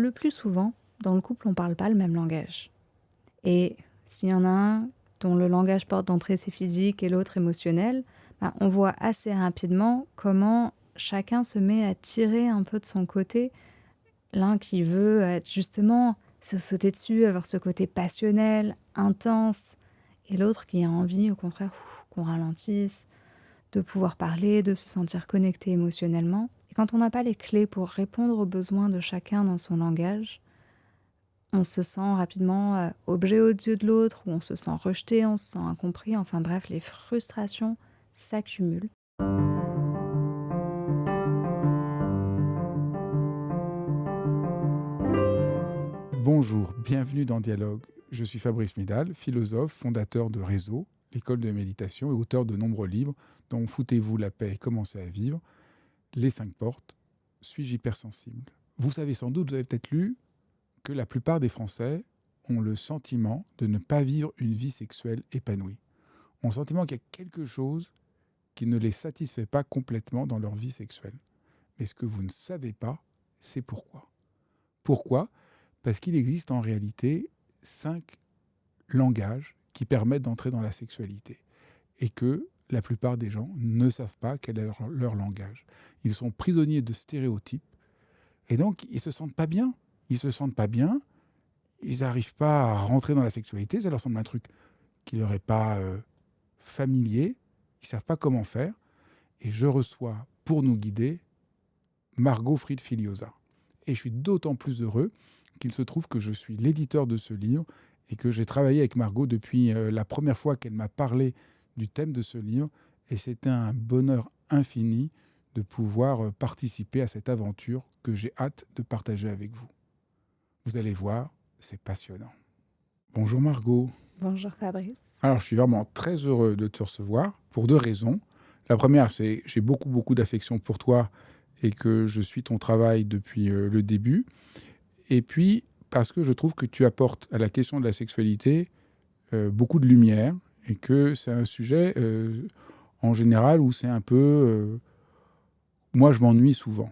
le plus souvent, dans le couple, on ne parle pas le même langage. Et s'il y en a un dont le langage porte d'entrée c'est physique et l'autre émotionnel, on voit assez rapidement comment chacun se met à tirer un peu de son côté. L'un qui veut être justement se sauter dessus, avoir ce côté passionnel, intense, et l'autre qui a envie, au contraire, qu'on ralentisse, de pouvoir parler, de se sentir connecté émotionnellement. Et quand on n'a pas les clés pour répondre aux besoins de chacun dans son langage, on se sent rapidement objet aux yeux de l'autre, ou on se sent rejeté, on se sent incompris. Enfin bref, les frustrations s'accumulent. Bonjour, bienvenue dans Dialogue. Je suis Fabrice Midal, philosophe, fondateur de Réseau, l'école de méditation et auteur de nombreux livres dont Foutez-vous la paix et commencez à vivre, Les 5 portes, Suis-je hypersensible. Vous savez sans doute, vous avez peut-être lu que la plupart des Français ont le sentiment de ne pas vivre une vie sexuelle épanouie. Ont le sentiment qu'il y a quelque chose qui ne les satisfait pas complètement dans leur vie sexuelle. Mais ce que vous ne savez pas, c'est pourquoi. Pourquoi ? Parce qu'il existe en réalité 5 langages qui permettent d'entrer dans la sexualité. Et que la plupart des gens ne savent pas quel est leur langage. Ils sont prisonniers de stéréotypes. Et donc, ils ne se sentent pas bien. Ils n'arrivent pas à rentrer dans la sexualité. Ça leur semble un truc qui ne leur est pas familier. Ils ne savent pas comment faire. Et je reçois, pour nous guider, Margot Fried-Filiosa. Et je suis d'autant plus heureux qu'il se trouve que je suis l'éditeur de ce livre et que j'ai travaillé avec Margot depuis la première fois qu'elle m'a parlé du thème de ce livre. Et c'était un bonheur infini de pouvoir participer à cette aventure que j'ai hâte de partager avec vous. Vous allez voir, c'est passionnant. Bonjour Margot. Bonjour Fabrice. Alors je suis vraiment très heureux de te recevoir pour 2 raisons. La première, c'est que j'ai beaucoup d'affection pour toi et que je suis ton travail depuis le début. Et puis, parce que je trouve que tu apportes à la question de la sexualité beaucoup de lumière et que c'est un sujet, en général, où c'est un peu... moi, je m'ennuie souvent.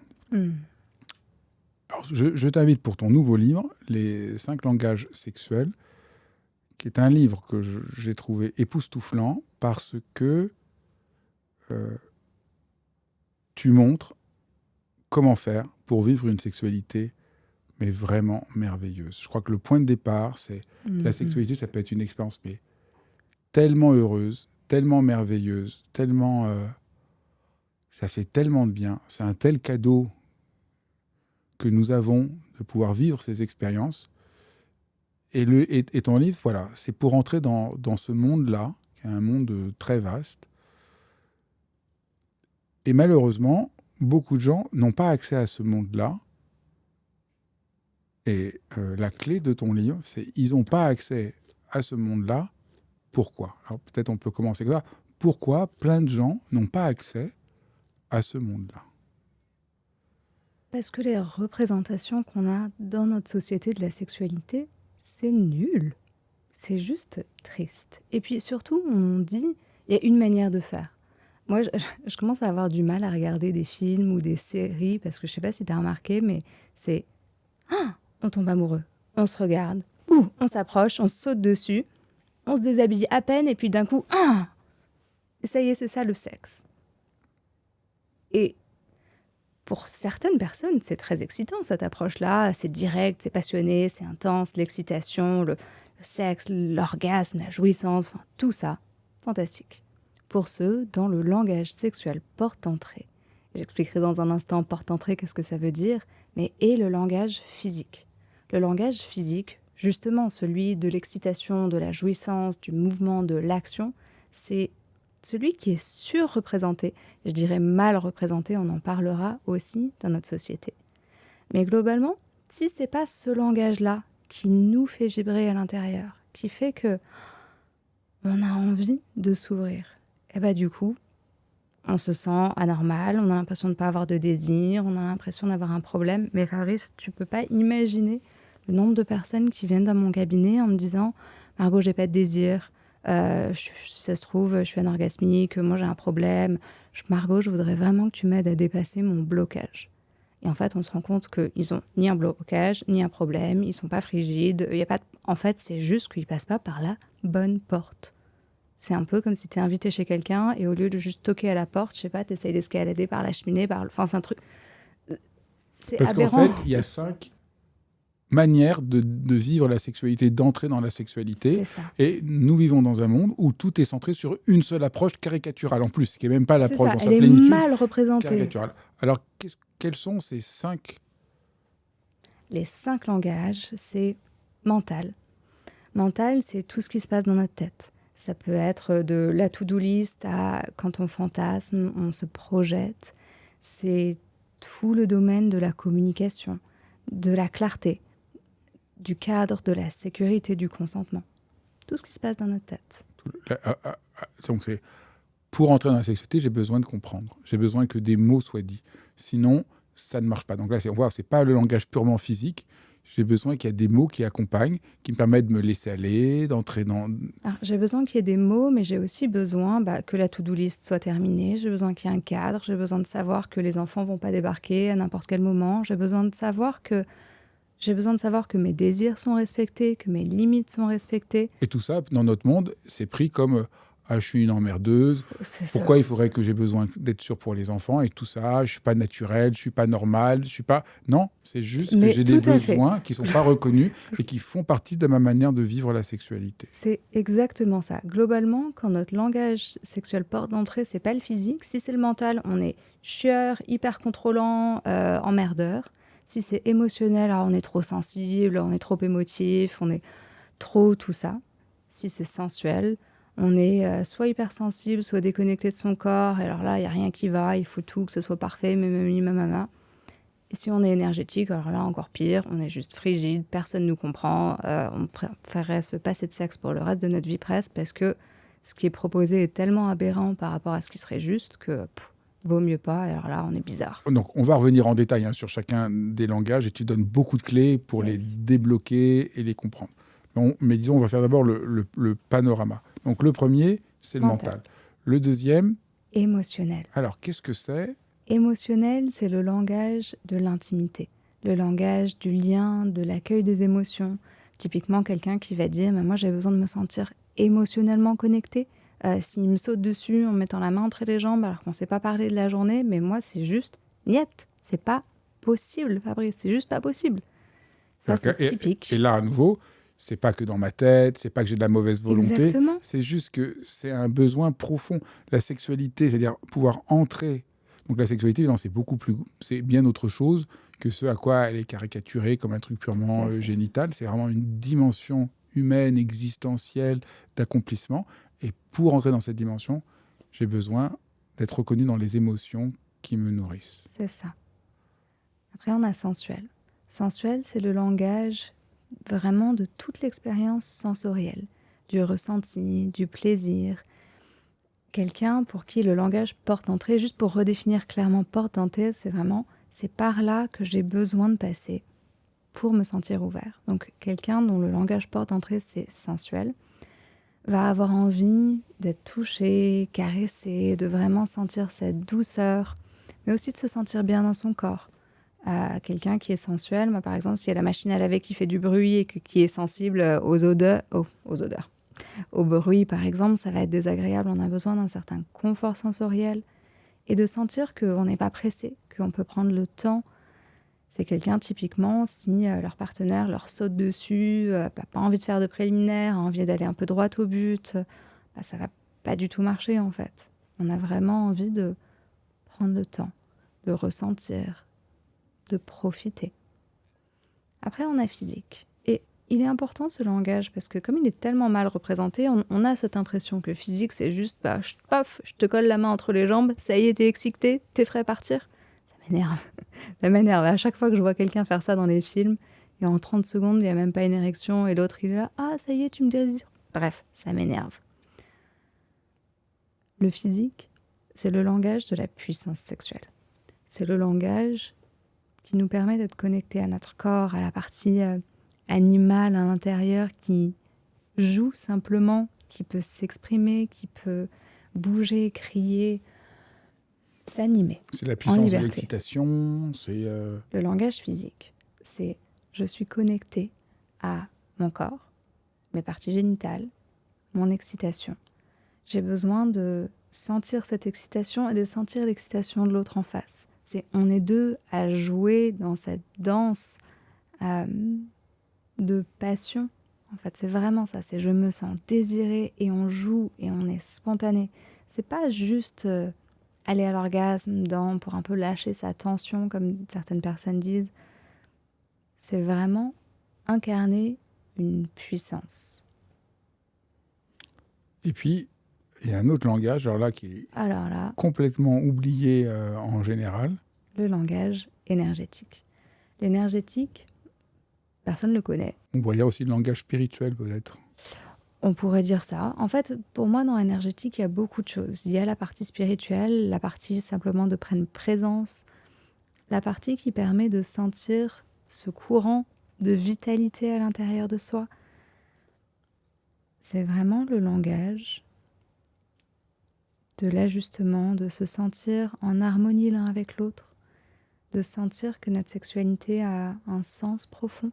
Alors, je t'invite pour ton nouveau livre, Les 5 langages sexuels, qui est un livre que j'ai trouvé époustouflant parce que tu montres comment faire pour vivre une sexualité mais vraiment merveilleuse. Je crois que le point de départ, c'est la sexualité, ça peut être une expérience mais tellement heureuse, tellement merveilleuse, tellement... ça fait tellement de bien. C'est un tel cadeau que nous avons de pouvoir vivre ces expériences. Et ton livre, voilà, c'est pour entrer dans ce monde-là, qui est un monde très vaste. Et malheureusement, beaucoup de gens n'ont pas accès à ce monde-là. Et la clé de ton livre, c'est ils n'ont pas accès à ce monde-là. Pourquoi ? Alors peut-être on peut commencer comme ça. Pourquoi plein de gens n'ont pas accès à ce monde-là ? Parce que les représentations qu'on a dans notre société de la sexualité, c'est nul. C'est juste triste. Et puis surtout, on dit, il y a une manière de faire. Moi, je commence à avoir du mal à regarder des films ou des séries, parce que je ne sais pas si tu as remarqué, mais c'est... on tombe amoureux, on se regarde, on s'approche, on se saute dessus, on se déshabille à peine, et puis d'un coup, ça y est, c'est ça le sexe. Et pour certaines personnes, c'est très excitant, cette approche-là. C'est direct, c'est passionné, c'est intense, l'excitation, le sexe, l'orgasme, la jouissance, enfin, tout ça, fantastique. Pour ceux dont le langage sexuel porte-entrée, j'expliquerai dans un instant porte-entrée, qu'est-ce que ça veut dire, mais et le langage physique. Le langage physique, justement celui de l'excitation, de la jouissance, du mouvement, de l'action, c'est celui qui est surreprésenté, je dirais mal représenté, on en parlera aussi dans notre société. Mais globalement, si c'est pas ce langage-là qui nous fait vibrer à l'intérieur, qui fait que on a envie de s'ouvrir, et bah du coup, on se sent anormal, on a l'impression de ne pas avoir de désir, on a l'impression d'avoir un problème. Mais Fabrice, tu peux pas imaginer le nombre de personnes qui viennent dans mon cabinet en me disant « Margot, j'ai pas de désir, ça se trouve, je suis anorgasmique, moi j'ai un problème. Margot, je voudrais vraiment que tu m'aides à dépasser mon blocage. » Et en fait, on se rend compte qu'ils ont ni un blocage, ni un problème, ils sont pas frigides. Il y a pas En fait, c'est juste qu'ils passent pas par la bonne porte. C'est un peu comme si tu es invité chez quelqu'un et au lieu de juste toquer à la porte, je sais pas, tu essayes d'escalader par la cheminée, enfin, c'est un truc... C'est Parce qu'en aberrant. fait, il y a 5 manières de vivre la sexualité, d'entrer dans la sexualité. C'est ça. Et nous vivons dans un monde où tout est centré sur une seule approche caricaturale, en plus, qui n'est même pas C'est l'approche ça, dans elle sa est plénitude mal représentée. caricaturale. Alors, quels sont ces 5... Les 5 langages, c'est mental. Mental, c'est tout ce qui se passe dans notre tête. Ça peut être de la to-do list à quand on fantasme, on se projette. C'est tout le domaine de la communication, de la clarté, du cadre, de la sécurité, du consentement. Tout ce qui se passe dans notre tête. Donc, c'est... Pour entrer dans la sexualité, j'ai besoin de comprendre. J'ai besoin que des mots soient dits. Sinon, ça ne marche pas. Donc là, on voit, c'est pas le langage purement physique. J'ai besoin qu'il y ait des mots qui accompagnent, qui me permettent de me laisser aller, d'entrer dans... Alors, j'ai besoin qu'il y ait des mots, mais j'ai aussi besoin que la to-do list soit terminée. J'ai besoin qu'il y ait un cadre. J'ai besoin de savoir que les enfants vont pas débarquer à n'importe quel moment. J'ai besoin de savoir que mes désirs sont respectés, que mes limites sont respectées. Et tout ça, dans notre monde, c'est pris comme ah, je suis une emmerdeuse. C'est ça. Pourquoi il faudrait que j'ai besoin d'être sûr pour les enfants et tout ça? Je suis pas naturel, je suis pas normal, je suis pas... Non, c'est juste que Mais j'ai des tout à fait. besoins qui sont pas reconnus et qui font partie de ma manière de vivre la sexualité. C'est exactement ça. Globalement, quand notre langage sexuel porte d'entrée, c'est pas le physique. Si c'est le mental, on est chieur, hyper contrôlant, emmerdeur. Si c'est émotionnel, alors on est trop sensible, on est trop émotif, on est trop tout ça. Si c'est sensuel, on est soit hypersensible, soit déconnecté de son corps. Et alors là, il n'y a rien qui va, il faut tout, que ce soit parfait, mamama. Et si on est énergétique, alors là, encore pire, on est juste frigide, personne ne nous comprend. On préférerait se passer de sexe pour le reste de notre vie presque, parce que ce qui est proposé est tellement aberrant par rapport à ce qui serait juste que vaut mieux pas. Et alors là, on est bizarre. Donc, on va revenir en détail sur chacun des langages et tu donnes beaucoup de clés pour les débloquer et les comprendre. Mais disons, on va faire d'abord le panorama. Donc, le premier, c'est le mental. Le deuxième... Émotionnel. Alors, qu'est-ce que c'est? Émotionnel, c'est le langage de l'intimité, le langage du lien, de l'accueil des émotions. Typiquement, quelqu'un qui va dire « moi, j'ai besoin de me sentir émotionnellement connecté ». S'il me saute dessus en mettant la main entre les jambes alors qu'on ne s'est pas parlé de la journée, mais moi, c'est juste « niet ». C'est pas possible, Fabrice, c'est juste pas possible. Ça, c'est typique. Et là, à nouveau, c'est pas que dans ma tête, c'est pas que j'ai de la mauvaise volonté. Exactement. C'est juste que c'est un besoin profond. La sexualité, c'est-à-dire pouvoir entrer... Donc la sexualité, c'est bien autre chose que ce à quoi elle est caricaturée comme un truc purement génital. C'est vraiment une dimension humaine, existentielle, d'accomplissement. Et pour entrer dans cette dimension, j'ai besoin d'être reconnu dans les émotions qui me nourrissent. C'est ça. Après, on a sensuel. Sensuel, c'est le langage vraiment de toute l'expérience sensorielle, du ressenti, du plaisir. Quelqu'un pour qui le langage porte d'entrée, juste pour redéfinir clairement porte d'entrée, c'est par là que j'ai besoin de passer pour me sentir ouvert. Donc quelqu'un dont le langage porte d'entrée, c'est sensuel, va avoir envie d'être touché, caressé, de vraiment sentir cette douceur, mais aussi de se sentir bien dans son corps. Quelqu'un qui est sensuel, moi par exemple, s'il y a la machine à laver qui fait du bruit et qui est sensible aux odeurs, au bruit, par exemple, ça va être désagréable. On a besoin d'un certain confort sensoriel et de sentir qu'on n'est pas pressé, qu'on peut prendre le temps. C'est quelqu'un, typiquement, si leur partenaire leur saute dessus, n'a pas envie de faire de préliminaire, a envie d'aller un peu droit au but, ça va pas du tout marcher, en fait. On a vraiment envie de prendre le temps, de ressentir, de profiter. Après, on a physique. Il est important ce langage parce que comme il est tellement mal représenté, on a cette impression que physique c'est juste je te colle la main entre les jambes, ça y est, t'es excité, t'es prêt à partir. Ça m'énerve. Ça m'énerve. À chaque fois que je vois quelqu'un faire ça dans les films, et en 30 secondes, il n'y a même pas une érection et l'autre il est là, ah ça y est, tu me désires. Bref, ça m'énerve. Le physique, c'est le langage de la puissance sexuelle. C'est le langage qui nous permet d'être connectés à notre corps, à la partie... animal à l'intérieur qui joue simplement, qui peut s'exprimer, qui peut bouger, crier, s'animer C'est la en puissance de liberté. l'excitation, Le langage physique, c'est je suis connecté à mon corps, mes parties génitales, mon excitation. J'ai besoin de sentir cette excitation et de sentir l'excitation de l'autre en face. On est deux à jouer dans cette danse de passion. En fait, c'est vraiment ça. C'est je me sens désirée et on joue et on est spontané. C'est pas juste aller à l'orgasme pour un peu lâcher sa tension, comme certaines personnes disent. C'est vraiment incarner une puissance. Et puis, il y a un autre langage, alors là, qui est Alors là, complètement oublié en général. le langage énergétique. L'énergétique, personne ne le connaît. On pourrait dire aussi le langage spirituel, peut-être. On pourrait dire ça. En fait, pour moi, dans l'énergétique, il y a beaucoup de choses. Il y a la partie spirituelle, la partie simplement de prendre présence, la partie qui permet de sentir ce courant de vitalité à l'intérieur de soi. C'est vraiment le langage de l'ajustement, de se sentir en harmonie l'un avec l'autre, de sentir que notre sexualité a un sens profond.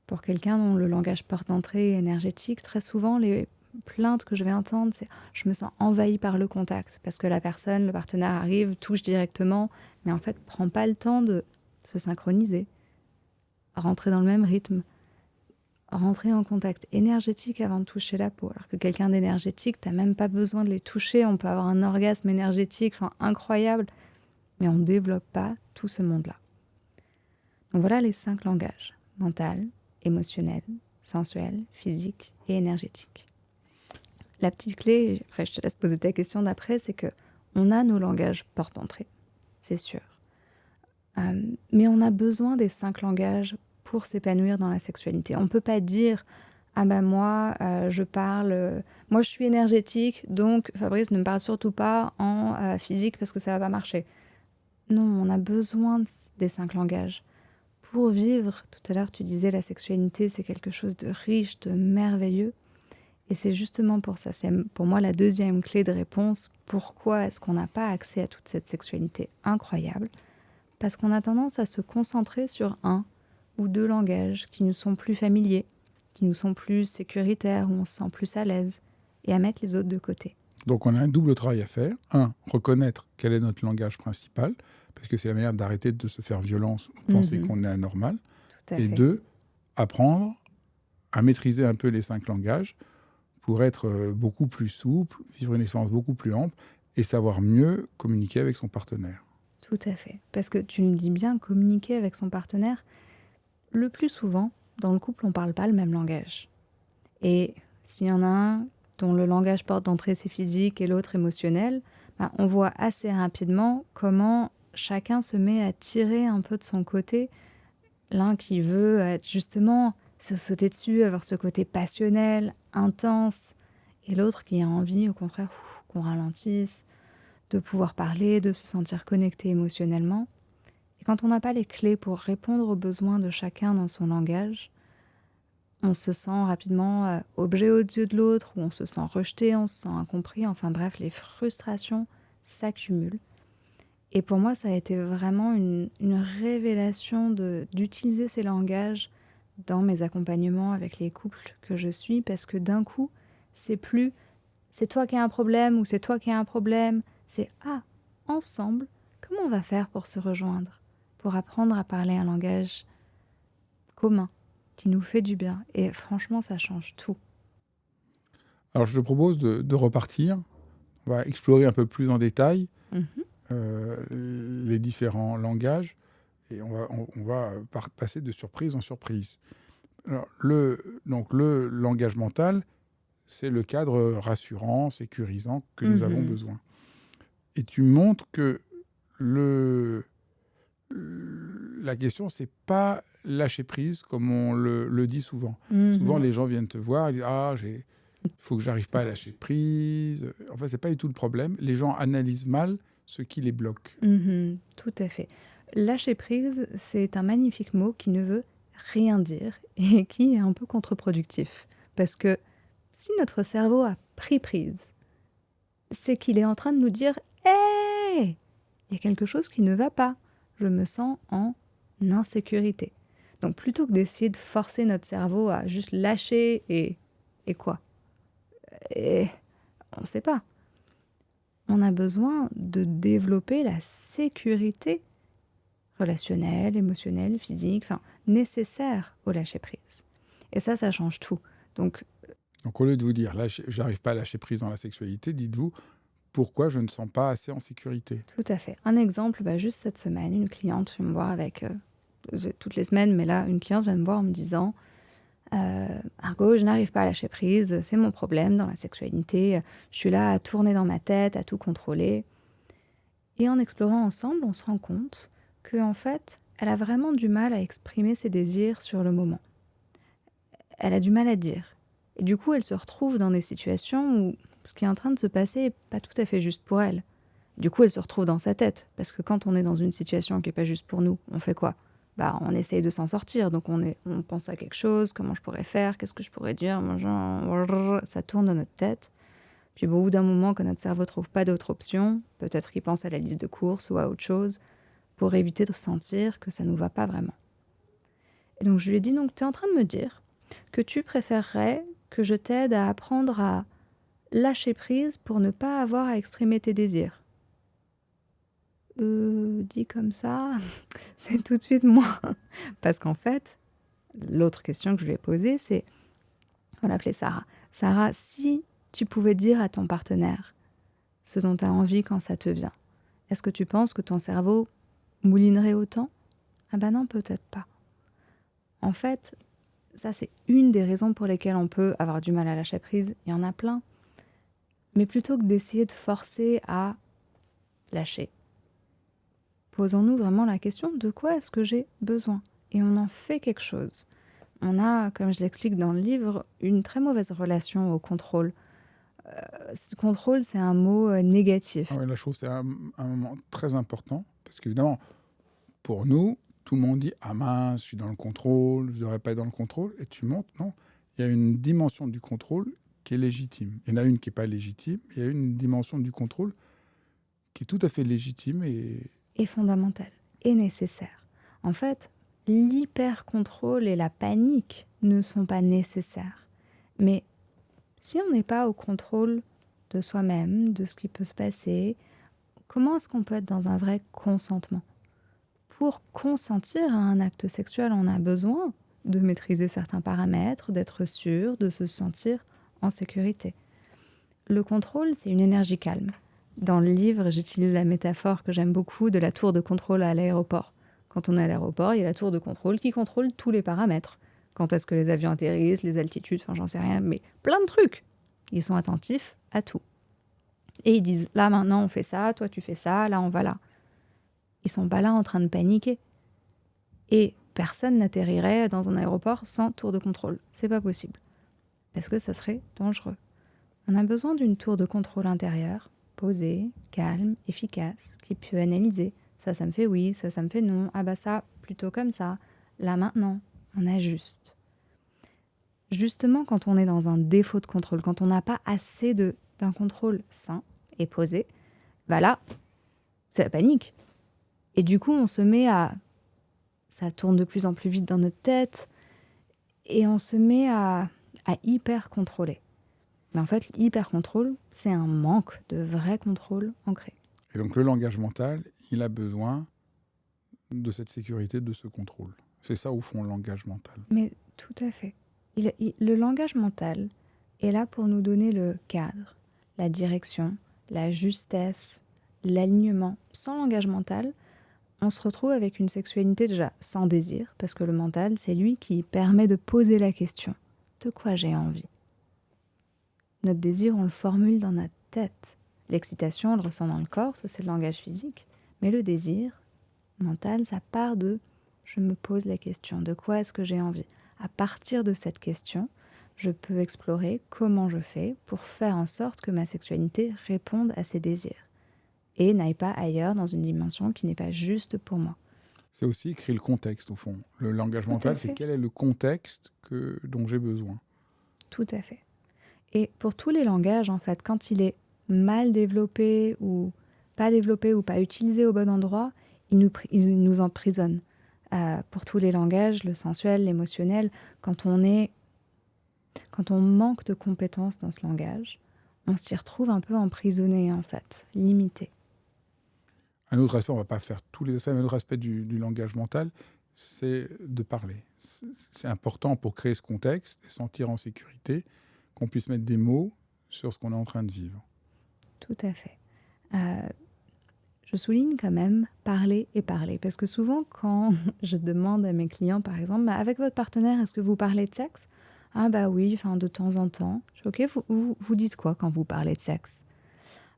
Pour quelqu'un dont le langage porte d'entrée est énergétique, très souvent, les plaintes que je vais entendre, c'est « je me sens envahie par le contact » parce que la personne, le partenaire arrive, touche directement, mais en fait, prend pas le temps de se synchroniser, rentrer dans le même rythme, rentrer en contact énergétique avant de toucher la peau. Alors que quelqu'un d'énergétique, t'as même pas besoin de les toucher, on peut avoir un orgasme énergétique, incroyable, mais on ne développe pas tout ce monde-là. Donc voilà les 5 langages, mental, émotionnel, sensuel, physique et énergétique. La petite clé, après je te laisse poser ta question d'après, c'est que on a nos langages porte d'entrée, c'est sûr. Mais on a besoin des 5 langages pour s'épanouir dans la sexualité. On ne peut pas dire « Ah ben moi, moi je suis énergétique, donc Fabrice ne me parle surtout pas en physique parce que ça ne va pas marcher. » Non, on a besoin des 5 langages. Pour vivre, tout à l'heure tu disais la sexualité c'est quelque chose de riche, de merveilleux. Et c'est justement pour ça, c'est pour moi la deuxième clé de réponse. Pourquoi est-ce qu'on n'a pas accès à toute cette sexualité incroyable ? Parce qu'on a tendance à se concentrer sur 1 ou 2 langages qui nous sont plus familiers, qui nous sont plus sécuritaires, où on se sent plus à l'aise, et à mettre les autres de côté. Donc on a un double travail à faire. 1, reconnaître quel est notre langage principal, parce que c'est la manière d'arrêter de se faire violence ou penser qu'on est anormal. Tout à Et fait. 2, apprendre à maîtriser un peu les 5 langages pour être beaucoup plus souple, vivre une expérience beaucoup plus ample et savoir mieux communiquer avec son partenaire. Tout à fait. Parce que tu me dis bien, communiquer avec son partenaire, le plus souvent, dans le couple, on ne parle pas le même langage. Et s'il y en a un dont le langage porte d'entrée c'est physique et l'autre émotionnel, on voit assez rapidement comment chacun se met à tirer un peu de son côté. L'un qui veut être justement se sauter dessus, avoir ce côté passionnel, intense, et l'autre qui a envie, au contraire, qu'on ralentisse, de pouvoir parler, de se sentir connecté émotionnellement. Et quand on n'a pas les clés pour répondre aux besoins de chacun dans son langage, on se sent rapidement objet aux yeux de l'autre, ou on se sent rejeté, on se sent incompris, enfin bref, les frustrations s'accumulent. Et pour moi, ça a été vraiment une révélation d'utiliser ces langages dans mes accompagnements avec les couples que je suis, parce que d'un coup, c'est plus « c'est toi qui as un problème » ou « c'est toi qui as un problème », c'est « ah, ensemble, comment on va faire pour se rejoindre, pour apprendre à parler un langage commun qui nous fait du bien ?» Et franchement, ça change tout. Alors je te propose de repartir. On va explorer un peu plus en détail les différents langages et on va passer de surprise en surprise. Alors, le langage mental, c'est le cadre rassurant, sécurisant que nous avons besoin. Et tu montres que la question, c'est pas lâcher prise comme on le dit souvent. Souvent, les gens viennent te voir et disent « Ah, il faut que j'arrive pas à lâcher prise ». En fait, c'est pas du tout le problème. Les gens analysent mal ce qui les bloque. Tout à fait. Lâcher prise, c'est un magnifique mot qui ne veut rien dire et qui est un peu contre-productif. Parce que si notre cerveau a pris prise, c'est qu'il est en train de nous dire « Hey, hey, il y a quelque chose qui ne va pas. Je me sens en insécurité. Donc plutôt que d'essayer de forcer notre cerveau à juste lâcher et quoi? Et on ne sait pas. On a besoin de développer la sécurité relationnelle, émotionnelle, physique, enfin nécessaire au lâcher-prise. Et ça change tout. Donc au lieu de vous dire, j'arrive pas à lâcher prise dans la sexualité, dites-vous, pourquoi je ne sens pas assez en sécurité? tout à fait. Un exemple, juste cette semaine, une cliente vient me voir avec, toutes les semaines, mais là, une cliente vient me voir en me disant Margot, je n'arrive pas à lâcher prise, c'est mon problème dans la sexualité, je suis là à tourner dans ma tête, à tout contrôler. Et en explorant ensemble, on se rend compte qu'en fait, elle a vraiment du mal à exprimer ses désirs sur le moment. Elle a du mal à dire. Et du coup, elle se retrouve dans des situations où ce qui est en train de se passer n'est pas tout à fait juste pour elle. Du coup, elle se retrouve dans sa tête. Parce que quand on est dans une situation qui n'est pas juste pour nous, on fait quoi? On essaye de s'en sortir. Donc, on pense à quelque chose, comment je pourrais faire, qu'est-ce que je pourrais dire, ça tourne dans notre tête. Puis, au bout d'un moment, quand notre cerveau ne trouve pas d'autre option, peut-être qu'il pense à la liste de courses ou à autre chose, pour éviter de sentir que ça ne nous va pas vraiment. Et donc, je lui ai dit, donc, tu es en train de me dire que tu préférerais que je t'aide à apprendre à lâcher prise pour ne pas avoir à exprimer tes désirs. Dit comme ça, c'est tout de suite moins. Parce qu'en fait, l'autre question que je lui ai posée, c'est, on l'appelait Sarah. Sarah, si tu pouvais dire à ton partenaire ce dont tu as envie quand ça te vient, est-ce que tu penses que ton cerveau moulinerait autant? Ah ben non, peut-être pas. En fait, ça c'est une des raisons pour lesquelles on peut avoir du mal à lâcher prise. Il y en a plein. Mais plutôt que d'essayer de forcer à lâcher, posons-nous vraiment la question de quoi est-ce que j'ai besoin? Et on en fait quelque chose. On a, comme je l'explique dans le livre, une très mauvaise relation au contrôle. Ce contrôle, c'est un mot négatif. Ah ouais, là, je trouve que c'est un moment très important, parce qu'évidemment, pour nous, tout le monde dit « Ah mince, je suis dans le contrôle, je ne devrais pas être dans le contrôle », et tu montes, non. Il y a une dimension du contrôle qui est légitime. Il y en a une qui n'est pas légitime, il y a une dimension du contrôle qui est tout à fait légitime et fondamentale, et nécessaire. En fait, l'hyper-contrôle et la panique ne sont pas nécessaires. Mais si on n'est pas au contrôle de soi-même, de ce qui peut se passer, comment est-ce qu'on peut être dans un vrai consentement? Pour consentir à un acte sexuel, on a besoin de maîtriser certains paramètres, d'être sûr, de se sentir en sécurité. Le contrôle, c'est une énergie calme. Dans le livre, j'utilise la métaphore que j'aime beaucoup de la tour de contrôle à l'aéroport. Quand on est à l'aéroport, il y a la tour de contrôle qui contrôle tous les paramètres. Quand est-ce que les avions atterrissent, les altitudes, enfin j'en sais rien, mais plein de trucs. Ils sont attentifs à tout. Et ils disent, là maintenant on fait ça, toi tu fais ça, là on va là. Ils sont pas là en train de paniquer. Et personne n'atterrirait dans un aéroport sans tour de contrôle. C'est pas possible. Parce que ça serait dangereux. On a besoin d'une tour de contrôle intérieure, posée, calme, efficace, qui peut analyser. Ça me fait oui, ça me fait non. Ah bah ça, plutôt comme ça. Là maintenant, on ajuste. Justement, quand on est dans un défaut de contrôle, quand on n'a pas assez d'un contrôle sain et posé, bah là, c'est la panique. Et du coup, on se met à... Ça tourne de plus en plus vite dans notre tête et on se met à hyper contrôler. Mais en fait, l'hyper-contrôle, c'est un manque de vrai contrôle ancré. donc le langage mental, il a besoin de cette sécurité, de ce contrôle. C'est ça, au fond, le langage mental. Mais tout à fait. Le langage mental est là pour nous donner le cadre, la direction, la justesse, l'alignement. Sans langage mental, on se retrouve avec une sexualité déjà sans désir, parce que le mental, c'est lui qui permet de poser la question. De quoi j'ai envie? Notre désir, on le formule dans notre tête. L'excitation, on le ressent dans le corps, ça c'est le langage physique. Mais le désir mental, ça part de « je me pose la question, de quoi est-ce que j'ai envie ?» À partir de cette question, je peux explorer comment je fais pour faire en sorte que ma sexualité réponde à ces désirs et n'aille pas ailleurs dans une dimension qui n'est pas juste pour moi. C'est aussi créer le contexte, au fond. Le langage mental, c'est quel est le contexte dont j'ai besoin. Tout à fait. Et pour tous les langages, en fait, quand il est mal développé ou pas développés ou pas utilisés au bon endroit, ils nous emprisonnent. Pour tous les langages, le sensuel, l'émotionnel, quand on manque de compétences dans ce langage, on s'y retrouve un peu emprisonné en fait, limité. Un autre aspect, on ne va pas faire tous les aspects, mais un autre aspect du langage mental, c'est de parler. C'est important pour créer ce contexte et sentir en sécurité qu'on puisse mettre des mots sur ce qu'on est en train de vivre. Tout à fait. Je souligne quand même parler et parler, parce que souvent quand je demande à mes clients, par exemple, avec votre partenaire, est-ce que vous parlez de sexe ? Ah bah oui, de temps en temps. Je dis, ok, vous dites quoi quand vous parlez de sexe ?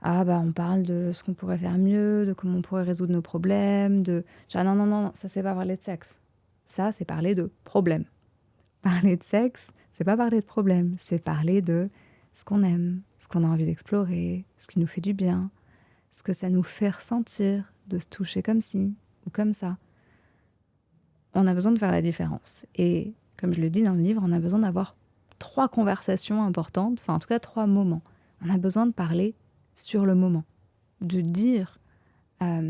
Ah bah on parle de ce qu'on pourrait faire mieux, de comment on pourrait résoudre nos problèmes, Ah non, ça c'est pas parler de sexe. Ça c'est parler de problème. Parler de sexe, c'est pas parler de problème, c'est parler de ce qu'on aime, ce qu'on a envie d'explorer, ce qui nous fait du bien, ce que ça nous fait ressentir de se toucher comme ci ou comme ça. On a besoin de faire la différence. Et comme je le dis dans le livre, on a besoin d'avoir 3 conversations importantes, en tout cas 3 moments. On a besoin de parler sur le moment, de dire ah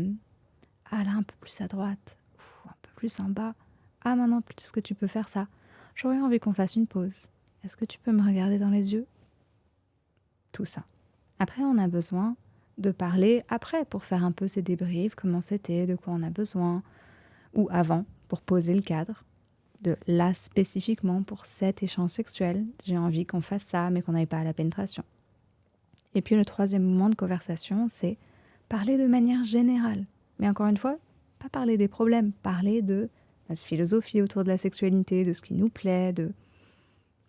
là un peu plus à droite, un peu plus en bas, ah maintenant est-ce que tu peux faire ça ? J'aurais envie qu'on fasse une pause. Est-ce que tu peux me regarder dans les yeux ? Tout ça. Après, on a besoin de parler après pour faire un peu ces débriefs, comment c'était, de quoi on a besoin, ou avant pour poser le cadre, de là spécifiquement pour cet échange sexuel, j'ai envie qu'on fasse ça mais qu'on n'aille pas à la pénétration. Et puis le 3e moment de conversation, c'est parler de manière générale. Mais encore une fois, pas parler des problèmes, parler de notre philosophie autour de la sexualité, de ce qui nous plaît, de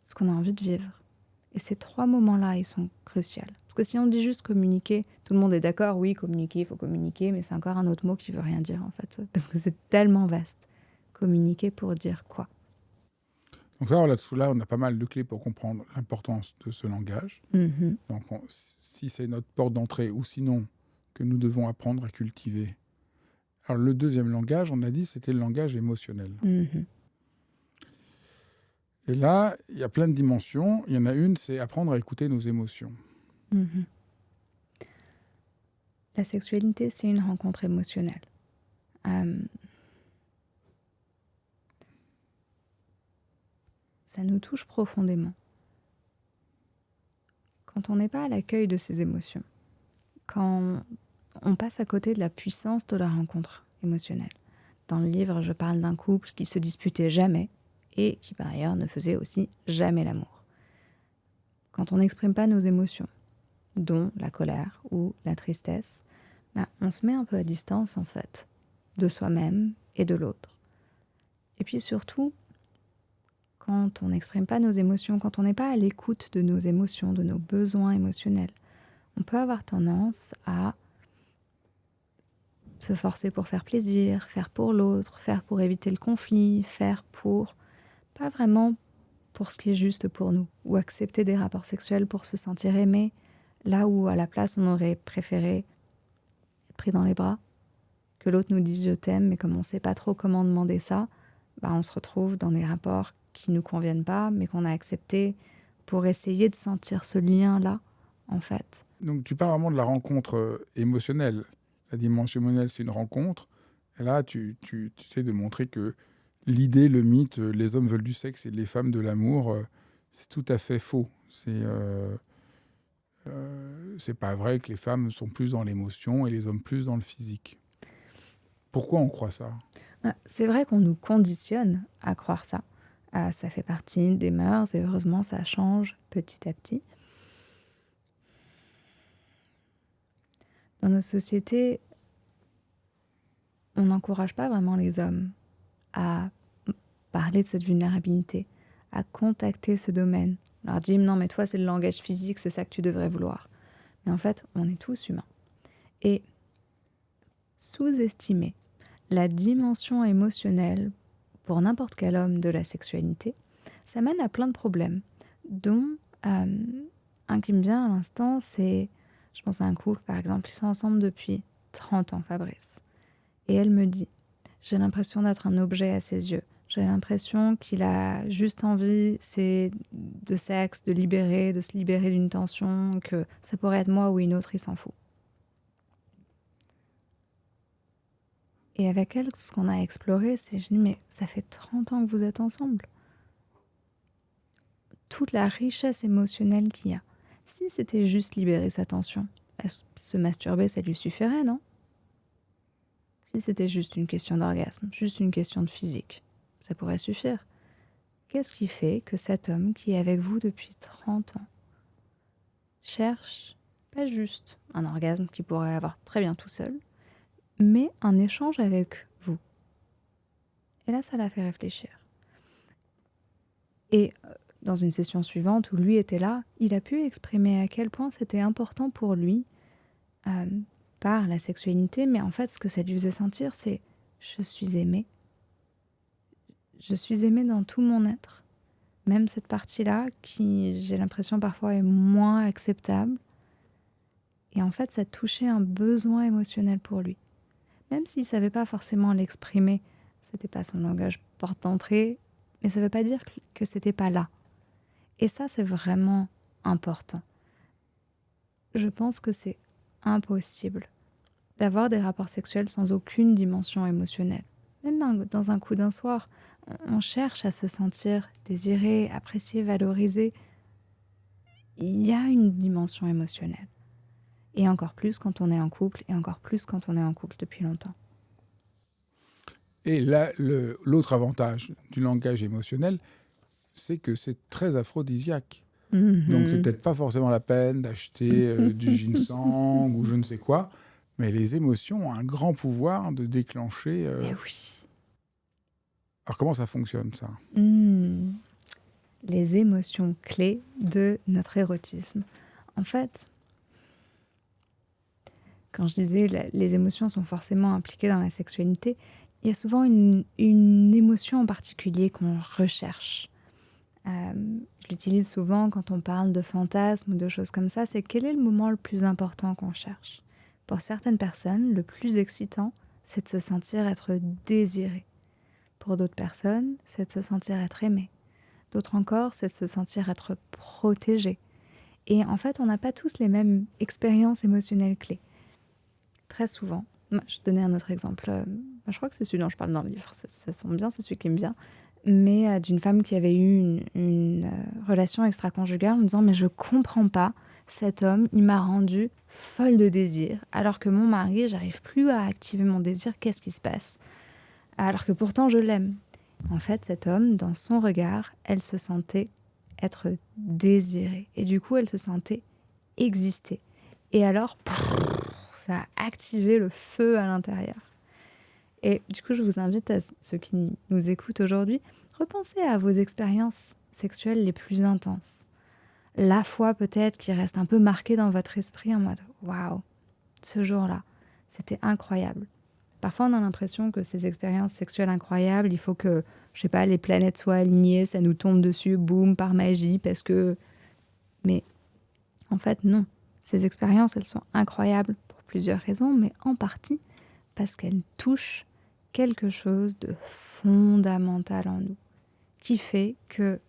ce qu'on a envie de vivre. Et ces 3 moments-là, ils sont cruciaux. Parce que si on dit juste communiquer, tout le monde est d'accord, oui, communiquer, il faut communiquer, mais c'est encore un autre mot qui veut rien dire en fait, parce que c'est tellement vaste. Communiquer pour dire quoi ? Donc là-dessous, on a pas mal de clés pour comprendre l'importance de ce langage. Donc si c'est notre porte d'entrée ou sinon que nous devons apprendre à cultiver. Alors le 2e langage, on a dit, c'était le langage émotionnel. Et là, il y a plein de dimensions. Il y en a une, c'est apprendre à écouter nos émotions. La sexualité, c'est une rencontre émotionnelle. Ça nous touche profondément. Quand on n'est pas à l'accueil de ces émotions, quand on passe à côté de la puissance de la rencontre émotionnelle. Dans le livre, je parle d'un couple qui se disputait jamais et qui par ailleurs ne faisait aussi jamais l'amour. Quand on n'exprime pas nos émotions, dont la colère ou la tristesse, on se met un peu à distance en fait, de soi-même et de l'autre. Et puis surtout, quand on n'exprime pas nos émotions, quand on n'est pas à l'écoute de nos émotions, de nos besoins émotionnels, on peut avoir tendance à se forcer pour faire plaisir, faire pour l'autre, faire pour éviter le conflit, faire pour, pas vraiment pour ce qui est juste pour nous, ou accepter des rapports sexuels pour se sentir aimé, là où à la place on aurait préféré être pris dans les bras, que l'autre nous dise je t'aime, mais comme on ne sait pas trop comment demander ça, on se retrouve dans des rapports qui ne nous conviennent pas, mais qu'on a acceptés pour essayer de sentir ce lien-là, en fait. Donc tu parles vraiment de la rencontre émotionnelle. La dimension émotionnelle, c'est une rencontre. Et là, tu essaies de montrer que l'idée, le mythe, les hommes veulent du sexe et les femmes de l'amour, c'est tout à fait faux. C'est pas vrai que les femmes sont plus dans l'émotion et les hommes plus dans le physique. Pourquoi on croit ça ? C'est vrai qu'on nous conditionne à croire ça. Ça fait partie des mœurs et heureusement, ça change petit à petit. Dans notre société, on n'encourage pas vraiment les hommes à parler de cette vulnérabilité, à contacter ce domaine. On leur dit « Non, mais toi, c'est le langage physique, c'est ça que tu devrais vouloir. » Mais en fait, on est tous humains. Et sous-estimer la dimension émotionnelle pour n'importe quel homme de la sexualité, ça mène à plein de problèmes, dont un qui me vient à l'instant, c'est, je pense à un couple par exemple, ils sont ensemble depuis 30 ans, Fabrice. Et elle me dit, j'ai l'impression d'être un objet à ses yeux. J'ai l'impression qu'il a juste envie, c'est de sexe, de se libérer d'une tension, que ça pourrait être moi ou une autre, il s'en fout. Et avec elle, ce qu'on a exploré, c'est, je dis, mais ça fait 30 ans que vous êtes ensemble. Toute la richesse émotionnelle qu'il y a. Si c'était juste libérer sa tension, se masturber, ça lui suffirait, non? Si c'était juste une question d'orgasme, juste une question de physique, ça pourrait suffire. Qu'est-ce qui fait que cet homme qui est avec vous depuis 30 ans cherche pas juste un orgasme qu'il pourrait avoir très bien tout seul, mais un échange avec vous? Et là, ça l'a fait réfléchir. Et dans une session suivante où lui était là, il a pu exprimer à quel point c'était important pour lui par la sexualité, mais en fait, ce que ça lui faisait sentir, c'est « je suis aimée ». Je suis aimée dans tout mon être, même cette partie-là qui, j'ai l'impression, parfois est moins acceptable. Et en fait, ça touchait un besoin émotionnel pour lui. Même s'il ne savait pas forcément l'exprimer, c'était pas son langage porte d'entrée, mais ça ne veut pas dire que c'était pas là. Et ça, c'est vraiment important. Je pense que c'est impossible d'avoir des rapports sexuels sans aucune dimension émotionnelle. Même dans un coup d'un soir, on cherche à se sentir désiré, apprécié, valorisé. Il y a une dimension émotionnelle. Et encore plus quand on est en couple, et encore plus quand on est en couple depuis longtemps. Et là, l'autre avantage du langage émotionnel, c'est que c'est très aphrodisiaque. Donc, c'est peut-être pas forcément la peine d'acheter du ginseng ou je ne sais quoi, mais les émotions ont un grand pouvoir de déclencher... Mais oui. Alors, comment ça fonctionne, ça? Les émotions clés de notre érotisme. En fait, quand je disais les émotions sont forcément impliquées dans la sexualité, il y a souvent une émotion en particulier qu'on recherche. Je l'utilise souvent quand on parle de fantasmes ou de choses comme ça, c'est quel est le moment le plus important qu'on cherche. Pour certaines personnes, le plus excitant, c'est de se sentir être désiré. Pour d'autres personnes, c'est de se sentir être aimé. D'autres encore, c'est de se sentir être protégé. Et en fait, on n'a pas tous les mêmes expériences émotionnelles clés. Très souvent, je vais te donner un autre exemple. Je crois que c'est celui dont je parle dans le livre, ça sent bien, c'est celui qui me vient. Mais d'une femme qui avait eu une relation extra-conjugale en me disant « mais je comprends pas, cet homme, il m'a rendue folle de désir, alors que mon mari, j'arrive plus à activer mon désir, qu'est-ce qui se passe ? Alors que pourtant je l'aime. » En fait, cet homme, dans son regard, elle se sentait être désirée. Et du coup, elle se sentait exister. Et alors, ça a activé le feu à l'intérieur. Et du coup, je vous invite à ceux qui nous écoutent aujourd'hui, repensez à vos expériences sexuelles les plus intenses. La fois peut-être qui reste un peu marquée dans votre esprit en mode « waouh, ce jour-là, c'était incroyable ». Parfois, on a l'impression que ces expériences sexuelles incroyables, il faut que, je sais pas, les planètes soient alignées, ça nous tombe dessus, boum, par magie, parce que... Mais en fait, non. Ces expériences, elles sont incroyables pour plusieurs raisons, mais en partie parce qu'elles touchent quelque chose de fondamental en nous, qui fait que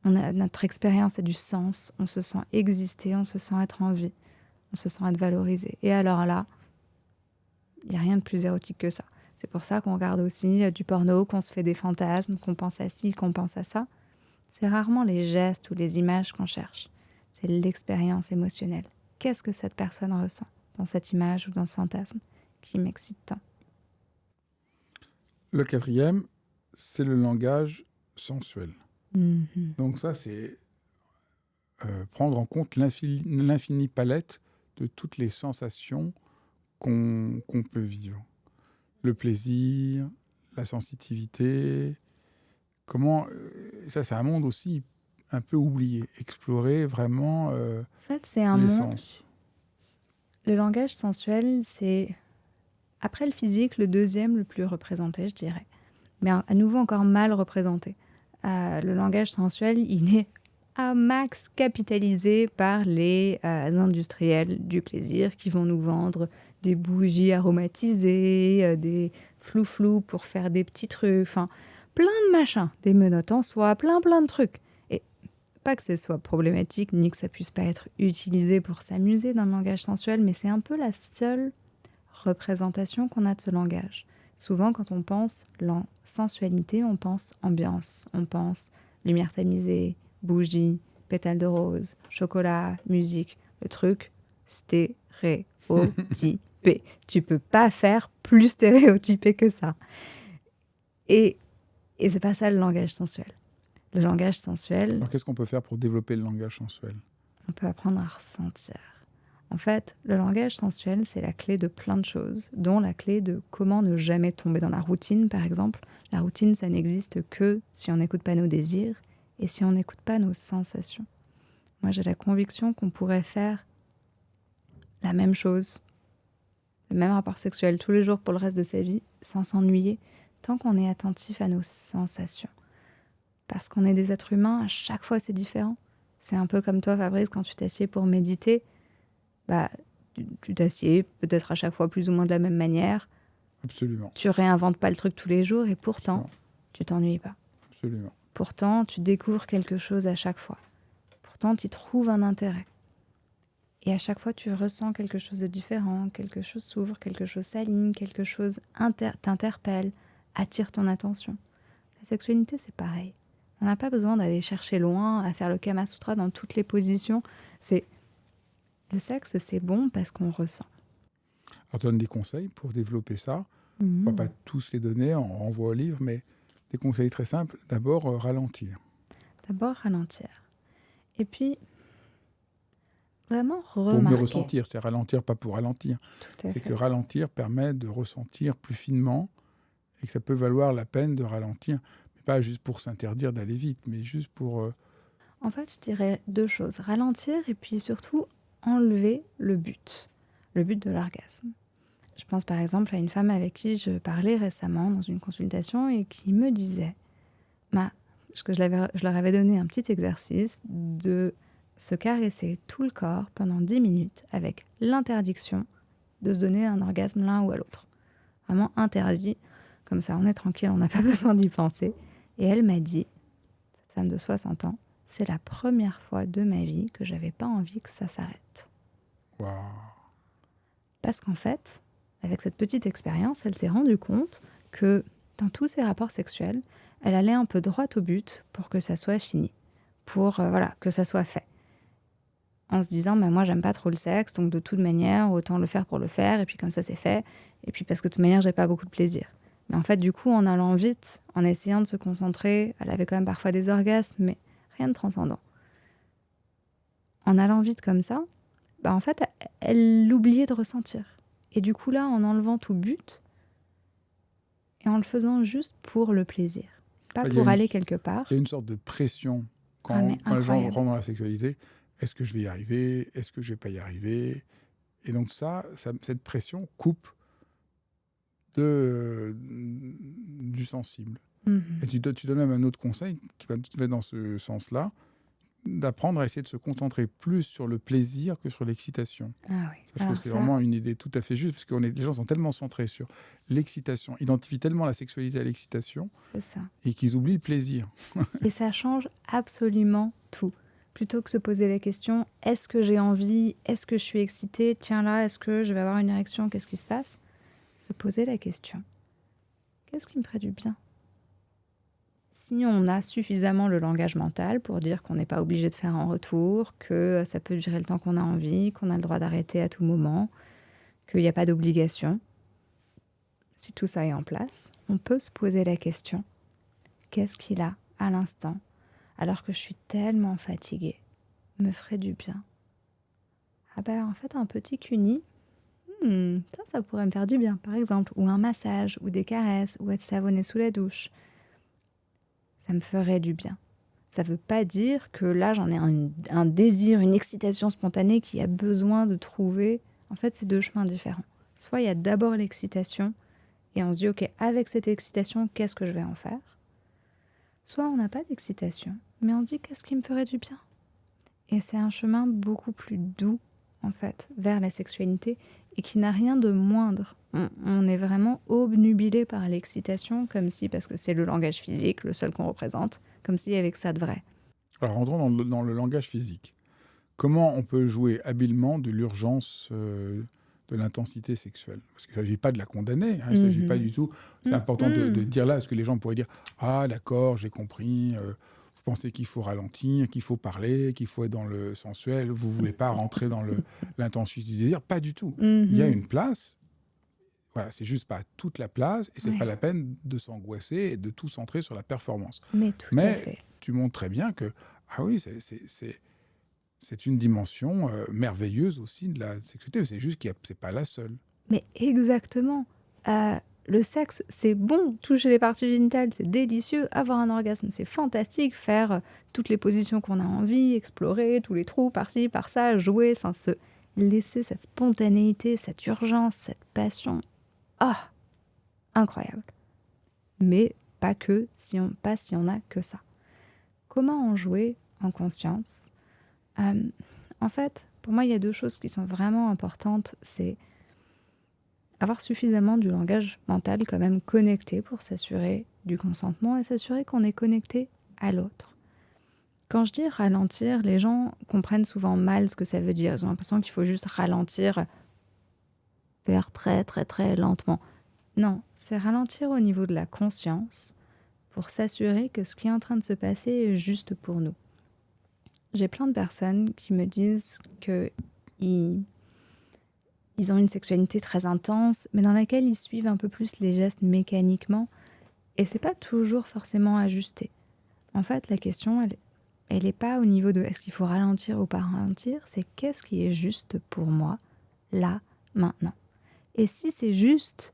notre expérience a du sens, on se sent exister, on se sent être en vie, on se sent être valorisé. Et alors là, il n'y a rien de plus érotique que ça. C'est pour ça qu'on regarde aussi du porno, qu'on se fait des fantasmes, qu'on pense à ci, qu'on pense à ça. C'est rarement les gestes ou les images qu'on cherche. C'est l'expérience émotionnelle. Qu'est-ce que cette personne ressent dans cette image ou dans ce fantasme qui m'excite tant? Le quatrième, c'est le langage sensuel. Donc ça, c'est prendre en compte l'infinie palette de toutes les sensations qu'on peut vivre. Le plaisir, la sensitivité, comment... ça, c'est un monde aussi un peu oublié. Explorer vraiment en fait, c'est un monde... Le langage sensuel, c'est, après le physique, le deuxième le plus représenté, je dirais. Mais à nouveau encore mal représenté. Le langage sensuel, il est à max capitalisé par les industriels du plaisir qui vont nous vendre des bougies aromatisées, des flou-flou pour faire des petits trucs, enfin plein de machins, des menottes en soie, plein de trucs. Et pas que ce soit problématique, ni que ça puisse pas être utilisé pour s'amuser dans le langage sensuel, mais c'est un peu la seule représentation qu'on a de ce langage. Souvent, quand on pense sensualité, on pense ambiance, on pense lumière tamisée, bougie, pétales de rose, chocolat, musique. Le truc stéréotypé. Tu peux pas faire plus stéréotypé que ça. Et c'est pas ça le langage sensuel. Le langage sensuel, Alors qu'est-ce qu'on peut faire pour développer le langage sensuel? on peut apprendre à ressentir. En fait, le langage sensuel, c'est la clé de plein de choses, dont la clé de comment ne jamais tomber dans la routine, par exemple. La routine, ça n'existe que si on n'écoute pas nos désirs et si on n'écoute pas nos sensations. Moi, j'ai la conviction qu'on pourrait faire la même chose, le même rapport sexuel tous les jours pour le reste de sa vie, sans s'ennuyer, tant qu'on est attentif à nos sensations. Parce qu'on est des êtres humains, à chaque fois c'est différent. C'est un peu comme toi, Fabrice, quand tu t'assieds pour méditer, tu t'assieds peut-être à chaque fois plus ou moins de la même manière. Absolument. Tu réinventes pas le truc tous les jours et pourtant, Absolument. tu t'ennuies pas. Absolument. Pourtant, tu découvres quelque chose à chaque fois. Pourtant, tu trouves un intérêt. Et à chaque fois, tu ressens quelque chose de différent, quelque chose s'ouvre, quelque chose s'aligne, quelque chose t'interpelle, attire ton attention. La sexualité, c'est pareil. On n'a pas besoin d'aller chercher loin, à faire le Kama Sutra dans toutes les positions. Le sexe, c'est bon parce qu'on ressent. Alors, tu donnes des conseils pour développer ça. On ne va pas tous les donner, on renvoie au livre, mais des conseils très simples. D'abord, ralentir. D'abord, ralentir. Et puis, vraiment Pour remarquer. mieux ressentir, c'est ralentir, pas pour ralentir. Tout à C'est fait. que ralentir permet de ressentir plus finement et que ça peut valoir la peine de ralentir. Mais pas juste pour s'interdire d'aller vite, mais juste pour... En fait, je dirais deux choses. Ralentir et puis surtout enlever le but de l'orgasme. Je pense par exemple à une femme avec qui je parlais récemment dans une consultation et qui me disait, parce que je leur avais donné un petit exercice de se caresser tout le corps pendant 10 minutes avec l'interdiction de se donner un orgasme l'un ou à l'autre. Vraiment interdit, comme ça on est tranquille, on n'a pas besoin d'y penser. Et elle m'a dit, cette femme de 60 ans, c'est la première fois de ma vie que j'avais pas envie que ça s'arrête. Wow. Parce qu'en fait, avec cette petite expérience, elle s'est rendue compte que dans tous ses rapports sexuels, elle allait un peu droit au but pour que ça soit fini, pour que ça soit fait. En se disant, moi j'aime pas trop le sexe, donc de toute manière, autant le faire pour le faire, et puis comme ça c'est fait, et puis parce que de toute manière, j'ai pas beaucoup de plaisir. Mais en fait, du coup, en allant vite, en essayant de se concentrer, elle avait quand même parfois des orgasmes, mais rien de transcendant. En allant vite comme ça, en fait, elle oubliait de ressentir. Et du coup, là, en enlevant tout but, et en le faisant juste pour le plaisir, pas pour aller quelque part. Il y a une sorte de pression quand les gens rentrent dans la sexualité. Est-ce que je vais y arriver? Est-ce que je ne vais pas y arriver? Et donc cette pression coupe du sensible. Et tu donnes même un autre conseil qui va tout à fait dans ce sens-là, d'apprendre à essayer de se concentrer plus sur le plaisir que sur l'excitation. Ah oui. Parce que c'est vraiment une idée tout à fait juste, parce que les gens sont tellement centrés sur l'excitation, identifient tellement la sexualité à l'excitation, c'est ça. Et qu'ils oublient le plaisir. Et ça change absolument tout. Plutôt que se poser la question, est-ce que j'ai envie? Est-ce que je suis excitée? Tiens là, est-ce que je vais avoir une érection? Qu'est-ce qui se passe? Se poser la question, qu'est-ce qui me ferait du bien? Si on a suffisamment le langage mental pour dire qu'on n'est pas obligé de faire en retour, que ça peut durer le temps qu'on a envie, qu'on a le droit d'arrêter à tout moment, qu'il n'y a pas d'obligation, si tout ça est en place, on peut se poser la question, qu'est-ce qu'il a à l'instant, alors que je suis tellement fatiguée, me ferait du bien? En fait, un petit cuni, ça pourrait me faire du bien, par exemple, ou un massage, ou des caresses, ou être savonné sous la douche. Ça me ferait du bien. Ça ne veut pas dire que là, j'en ai un désir, une excitation spontanée qui a besoin de trouver. En fait, c'est deux chemins différents. Soit il y a d'abord l'excitation et on se dit, OK, avec cette excitation, qu'est-ce que je vais en faire? Soit on n'a pas d'excitation, mais on se dit, qu'est-ce qui me ferait du bien? Et c'est un chemin beaucoup plus doux, en fait, vers la sexualité et qui n'a rien de moindre. On est vraiment obnubilé par l'excitation, comme si, parce que c'est le langage physique, le seul qu'on représente, comme s'il y avait que ça de vrai. Alors, rentrons dans le langage physique. Comment on peut jouer habilement de l'urgence de l'intensité sexuelle. Parce qu'il ne s'agit pas de la condamner, hein, il ne s'agit pas du tout. C'est important de dire là, parce que les gens pourraient dire « Ah, d'accord, j'ai compris, vous pensez qu'il faut ralentir, qu'il faut parler, qu'il faut être dans le sensuel, vous ne voulez pas rentrer dans l'intensité du désir ». Pas du tout. Il y a une place, voilà, c'est juste pas toute la place, et ce n'est pas la peine de s'angoisser et de tout centrer sur la performance. Mais tout à fait. Tu montres très bien que, ah oui, c'est une dimension merveilleuse aussi de la sexualité. C'est juste que ce n'est pas la seule. Mais exactement. Le sexe, c'est bon. Toucher les parties génitales, c'est délicieux. Avoir un orgasme, c'est fantastique. Faire toutes les positions qu'on a envie, explorer tous les trous par-ci, par-ça, jouer, enfin, se laisser cette spontanéité, cette urgence, cette passion. Ah, incroyable. Mais pas si on n'a que ça. Comment en jouer en conscience ? En fait, pour moi, il y a 2 choses qui sont vraiment importantes. C'est avoir suffisamment du langage mental quand même connecté pour s'assurer du consentement et s'assurer qu'on est connecté à l'autre. Quand je dis ralentir, les gens comprennent souvent mal ce que ça veut dire. Ils ont l'impression qu'il faut juste ralentir, faire très très très lentement. Non, c'est ralentir au niveau de la conscience pour s'assurer que ce qui est en train de se passer est juste pour nous. J'ai plein de personnes qui me disent qu'ils ont une sexualité très intense, mais dans laquelle ils suivent un peu plus les gestes mécaniquement, et c'est pas toujours forcément ajusté. En fait, la question, elle est pas au niveau de est-ce qu'il faut ralentir ou pas ralentir, c'est qu'est-ce qui est juste pour moi, là, maintenant. Et si c'est juste,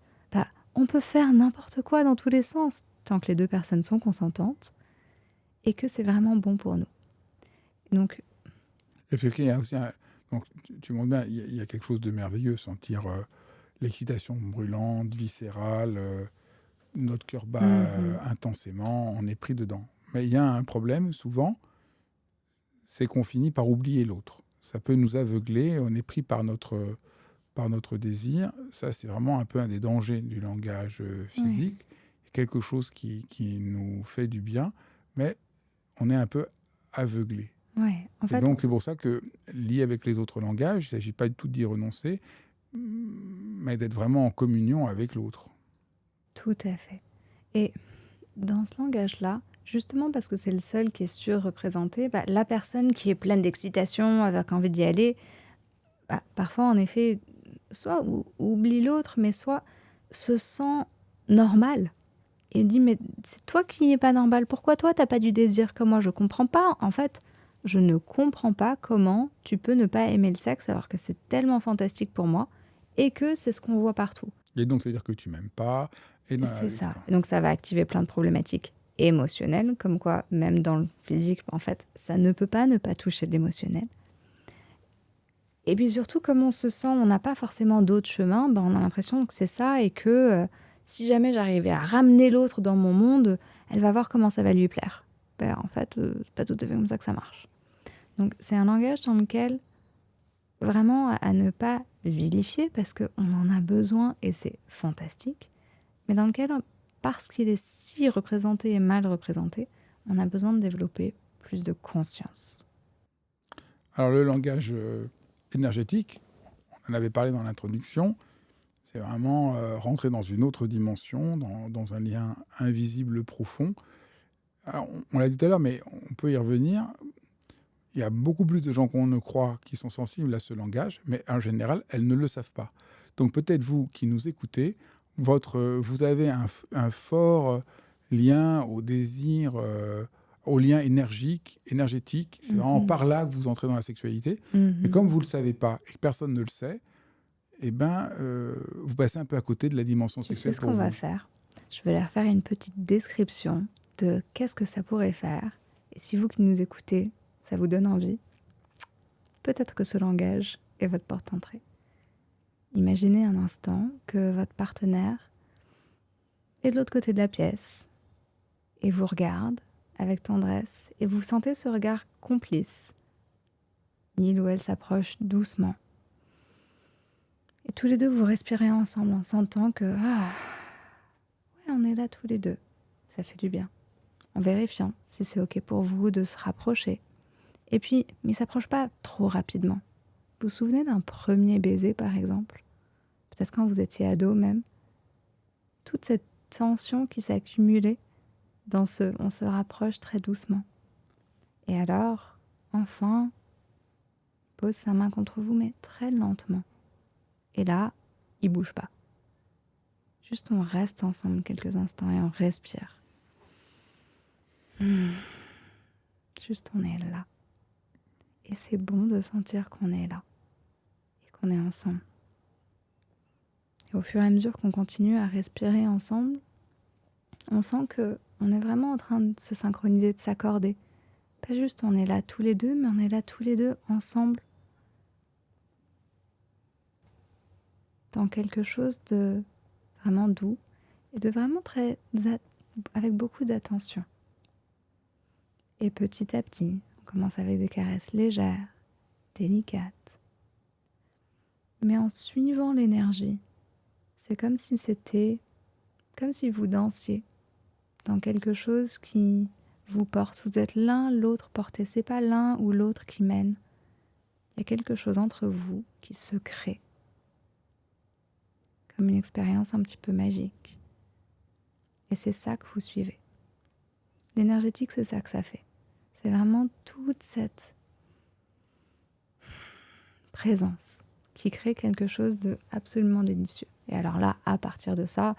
on peut faire n'importe quoi dans tous les sens, tant que les 2 personnes sont consentantes, et que c'est vraiment bon pour nous. Donc, et parce qu'il y a aussi donc, tu montres bien, il y a quelque chose de merveilleux, sentir l'excitation brûlante, viscérale, notre cœur bat intensément, on est pris dedans. Mais il y a un problème, souvent, c'est qu'on finit par oublier l'autre. Ça peut nous aveugler, on est pris par notre désir. Ça, c'est vraiment un peu un des dangers du langage physique. Quelque chose qui nous fait du bien, mais on est un peu aveuglé. Ouais, en fait, donc, c'est pour ça que, lié avec les autres langages, il ne s'agit pas du tout d'y renoncer, mais d'être vraiment en communion avec l'autre. Tout à fait. Et dans ce langage-là, justement parce que c'est le seul qui est surreprésenté, la personne qui est pleine d'excitation, avec envie d'y aller, parfois, en effet, soit oublie l'autre, mais soit se sent normal. Et dit, mais c'est toi qui n'es pas normal. Pourquoi toi, tu n'as pas du désir comme moi ? Je ne comprends pas. En fait, je ne comprends pas comment tu peux ne pas aimer le sexe alors que c'est tellement fantastique pour moi et que c'est ce qu'on voit partout. Et donc, c'est-à-dire que tu ne m'aimes pas. C'est ça. Et donc, ça va activer plein de problématiques émotionnelles, comme quoi, même dans le physique, en fait, ça ne peut pas ne pas toucher de l'émotionnel. Et puis surtout, comme on se sent, on n'a pas forcément d'autre chemin, on a l'impression que c'est ça et que si jamais j'arrivais à ramener l'autre dans mon monde, elle va voir comment ça va lui plaire. En fait, c'est pas tout à fait comme ça que ça marche. Donc, c'est un langage dans lequel, vraiment, à ne pas vilifier, parce qu'on en a besoin et c'est fantastique, mais dans lequel, parce qu'il est si représenté et mal représenté, on a besoin de développer plus de conscience. Alors, le langage énergétique, on en avait parlé dans l'introduction, c'est vraiment rentrer dans une autre dimension, dans un lien invisible profond. Alors, on l'a dit tout à l'heure, mais on peut y revenir. Il y a beaucoup plus de gens qu'on ne croit qui sont sensibles à ce langage, mais en général, elles ne le savent pas. Donc peut-être vous qui nous écoutez, vous avez un fort lien au désir, au lien énergétique. C'est vraiment par là que vous entrez dans la sexualité. Mais comme vous ne le savez pas et que personne ne le sait, vous passez un peu à côté de la dimension sexuelle. C'est ce qu'on va faire. Je vais leur faire une petite description de qu'est-ce que ça pourrait faire. Et si vous qui nous écoutez, ça vous donne envie, peut-être que ce langage est votre porte d'entrée. Imaginez un instant que votre partenaire est de l'autre côté de la pièce et vous regarde avec tendresse et vous sentez ce regard complice. Il ou elle s'approche doucement. Et tous les deux, vous respirez ensemble en sentant que on est là tous les deux. Ça fait du bien. En vérifiant si c'est OK pour vous de se rapprocher. Et puis, mais il ne s'approche pas trop rapidement. Vous vous souvenez d'un premier baiser, par exemple ? peut-être quand vous étiez ado même, toute cette tension qui s'est accumulée dans on se rapproche très doucement. Et alors, enfin, il pose sa main contre vous, mais très lentement. Et là, il bouge pas. Juste on reste ensemble quelques instants et on respire. Juste on est là. Et c'est bon de sentir qu'on est là et qu'on est ensemble. Et au fur et à mesure qu'on continue à respirer ensemble, on sent qu'on est vraiment en train de se synchroniser, de s'accorder. Pas juste on est là tous les deux, mais on est là tous les deux ensemble dans quelque chose de vraiment doux et de vraiment avec beaucoup d'attention. Et petit à petit, on commence avec des caresses légères, délicates. Mais en suivant l'énergie, c'est comme si vous dansiez dans quelque chose qui vous porte. Vous êtes l'un, l'autre porté. C'est pas l'un ou l'autre qui mène. Il y a quelque chose entre vous qui se crée. Comme une expérience un petit peu magique. Et c'est ça que vous suivez. L'énergétique, c'est ça que ça fait. C'est vraiment toute cette présence qui crée quelque chose de absolument délicieux. Et alors là, à partir de ça,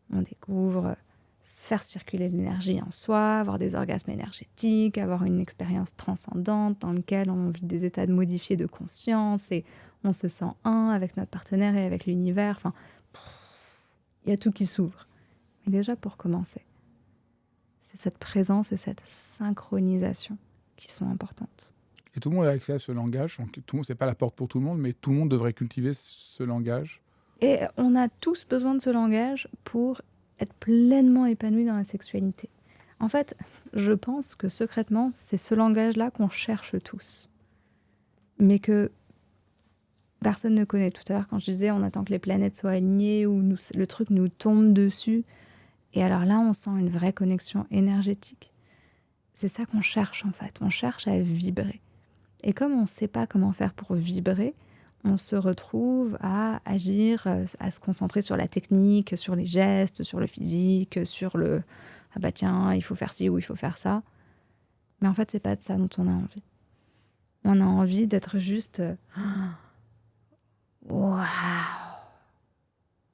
on découvre faire circuler l'énergie en soi, avoir des orgasmes énergétiques, avoir une expérience transcendante dans laquelle on vit des états de modifiés de conscience et on se sent un avec notre partenaire et avec l'univers. Enfin, il y a tout qui s'ouvre. Mais déjà, pour commencer, c'est cette présence et cette synchronisation qui sont importantes. Et tout le monde a accès à ce langage. Donc, tout le monde, c'est pas la porte pour tout le monde, mais tout le monde devrait cultiver ce langage. Et on a tous besoin de ce langage pour être pleinement épanoui dans la sexualité. En fait, je pense que secrètement, c'est ce langage-là qu'on cherche tous. Mais que personne ne connaît. Tout à l'heure, quand je disais on attend que les planètes soient alignées ou le truc nous tombe dessus. Et alors là, on sent une vraie connexion énergétique. C'est ça qu'on cherche en fait. On cherche à vibrer. Et comme on ne sait pas comment faire pour vibrer, on se retrouve à agir, à se concentrer sur la technique, sur les gestes, sur le physique, sur le « ah bah tiens, il faut faire ci ou il faut faire ça ». Mais en fait, c'est pas de ça dont on a envie. On a envie d'être juste waouh,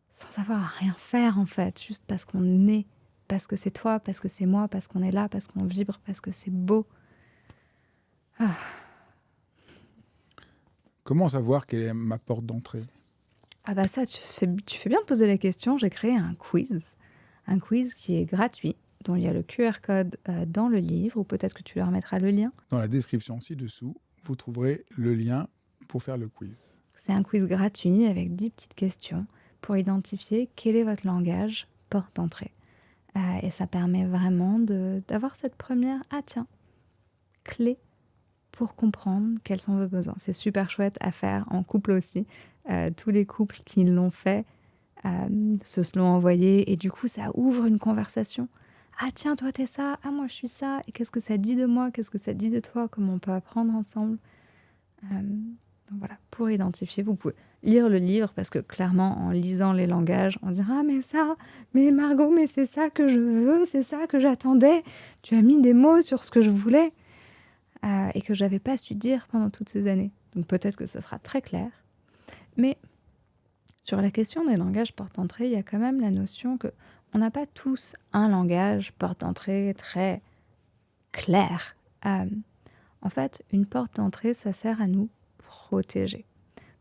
sans avoir à rien faire en fait, juste parce qu'on est, parce que c'est toi, parce que c'est moi, parce qu'on est là, parce qu'on vibre, parce que c'est beau. Ah. Comment savoir quelle est ma porte d'entrée ? Ah bah ça, tu fais bien de poser la question. J'ai créé un quiz qui est gratuit, dont il y a le QR code dans le livre, ou peut-être que tu leur mettras le lien. Dans la description ci-dessous, vous trouverez le lien pour faire le quiz. C'est un quiz gratuit avec 10 petites questions pour identifier quel est votre langage porte d'entrée. Et ça permet vraiment d'avoir cette première, clé pour comprendre quels sont vos besoins. C'est super chouette à faire en couple aussi. Tous les couples qui l'ont fait se l'ont envoyé et du coup ça ouvre une conversation. Ah tiens, toi t'es ça, ah moi je suis ça, et qu'est-ce que ça dit de moi, qu'est-ce que ça dit de toi, comment on peut apprendre ensemble. Donc voilà, pour identifier, vous pouvez lire le livre parce que clairement en lisant les langages, on dira ah mais ça, mais Margot, mais c'est ça que je veux, c'est ça que j'attendais, tu as mis des mots sur ce que je voulais. Et que je n'avais pas su dire pendant toutes ces années. Donc peut-être que ce sera très clair. Mais sur la question des langages porte d'entrée, il y a quand même la notion qu'on n'a pas tous un langage porte d'entrée très clair. En fait, une porte d'entrée, ça sert à nous protéger.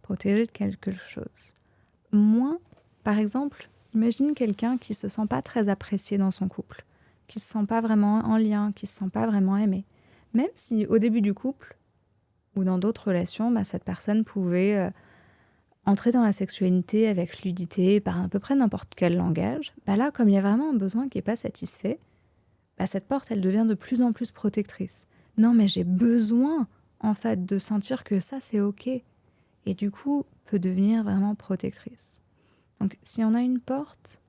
Protéger de quelque chose. Moi, par exemple, imagine quelqu'un qui ne se sent pas très apprécié dans son couple, qui ne se sent pas vraiment en lien, qui ne se sent pas vraiment aimé. Même si au début du couple ou dans d'autres relations, cette personne pouvait entrer dans la sexualité avec fluidité par à peu près n'importe quel langage, là, comme il y a vraiment un besoin qui n'est pas satisfait, cette porte, elle devient de plus en plus protectrice. Non, mais j'ai besoin, en fait, de sentir que ça, c'est OK. Et du coup, peut devenir vraiment protectrice. Donc, si on a une porte